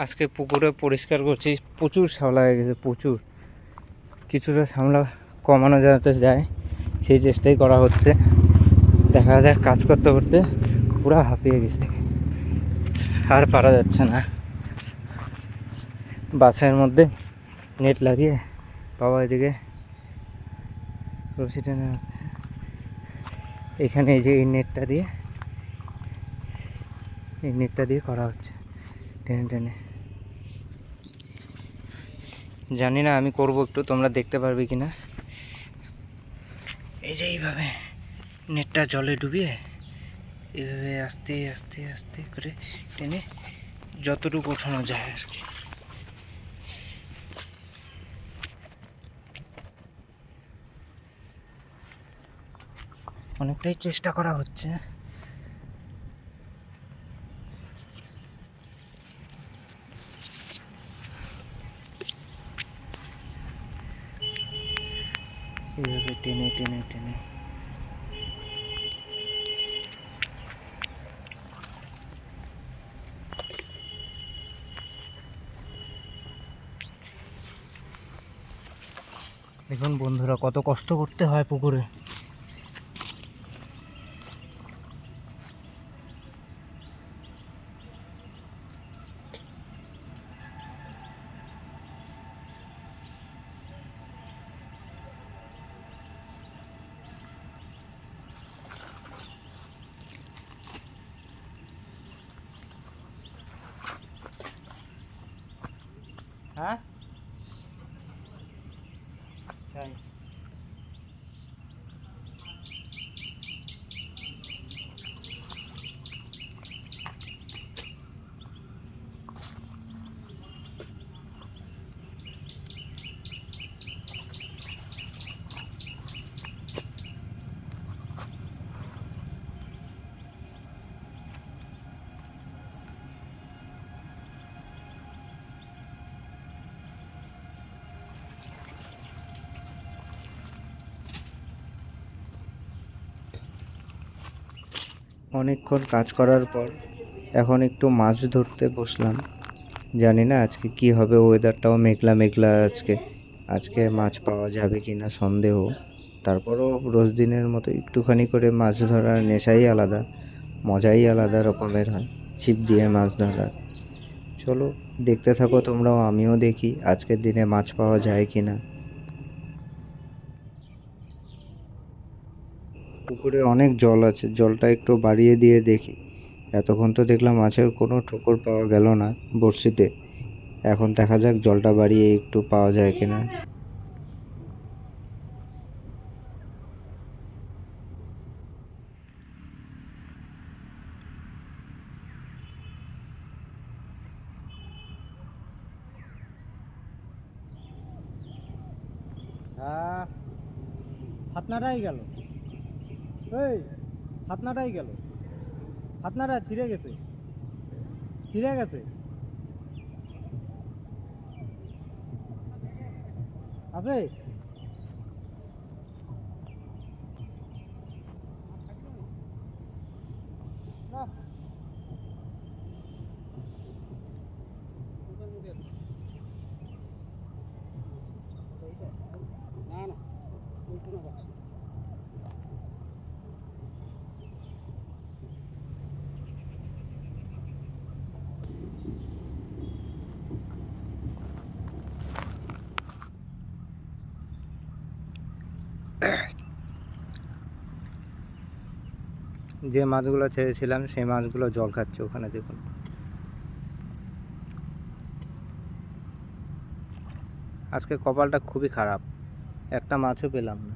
আজকে পুকুরে পরিষ্কার করছি, প্রচুর শ্যাওলা হয়ে গেছে, প্রচুর। কিছুটা শ্যাওলা কমানো যাতে যায় সেই চেষ্টাই করা হচ্ছে। দেখা যায় কাজ করতে করতে পুরো হাঁপিয়ে গেছে, আর পারা যাচ্ছে না। বাসের মধ্যে নেট লাগিয়ে বাবা এদিকে রশি টেনে এখানে এই যে এই নেটটা দিয়ে করা হচ্ছে টেনে টেনে। জানি না আমি করব একটু, তোমরা দেখতে পারবে কি না। এই যে এইভাবে নেটটা জলে ডুবিয়ে এইভাবে আস্তে আস্তে আস্তে করে টেনে যতটুকু ওঠানো যায় আর কি। অনেকটাই চেষ্টা করা হচ্ছে। এইভাবে টেনে টেনে টেনে দেখুন বন্ধুরা, কত কষ্ট করতে হয় পুকুরে। হ্যাঁ তাই অনেকক্ষণ কাজ করার পর এখন একটু মাছ ধরতে বসলাম। জানি না আজকে কি হবে, ওয়েদারটাও মেঘলা মেঘলা। আজকে মাছ পাওয়া যাবে কি না সন্দেহ। তারপরও রোজ দিনের মতো একটুখানি করে মাছ ধরার নেশাই আলাদা, মজাই আলাদা রকমের হয় ছিপ দিয়ে মাছ ধরার। চলো দেখতে থাকো তোমরাও, আমিও দেখি আজকের দিনে মাছ পাওয়া যায় কি না। পুকুরে অনেক জল আছে, জলটা একটু বাড়িয়ে দিয়ে দেখি। এতক্ষণ তো দেখলাম মাছের কোনো ঠোকর পাওয়া গেল না বড়শিতে। এখন দেখা যাক জলটা বাড়িয়ে একটু পাওয়া যায় কিনা। হাতনাটাই গেল, এই হাতনাটাই গেল, হাতনাটা ছিঁড়ে গেছে আছে। না না যে মাছগুলো ছেড়েছিলাম সেই মাছগুলো জল খাচ্ছে ওখানে, দেখুন। আজকে কপালটা খুবই খারাপ, একটা মাছও পেলাম না।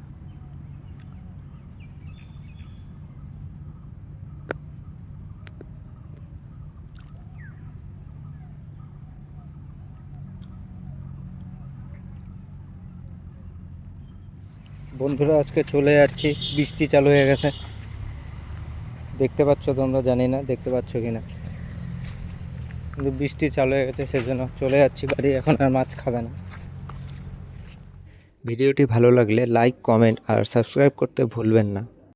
বন্ধুরা আজকে চলে যাচ্ছি, বৃষ্টি চালু হয়ে গেছে, দেখতে পাচ্ছ তোমরা, জানি না দেখতে পাচ্ছ কিনা, কিন্তু বৃষ্টি চালু হয়ে গেছে, সেজন্য চলে যাচ্ছি বাড়ি। এখন আর মাছ খাবে না। ভিডিওটি ভালো লাগলে লাইক, কমেন্ট আর সাবস্ক্রাইব করতে ভুলবেন না।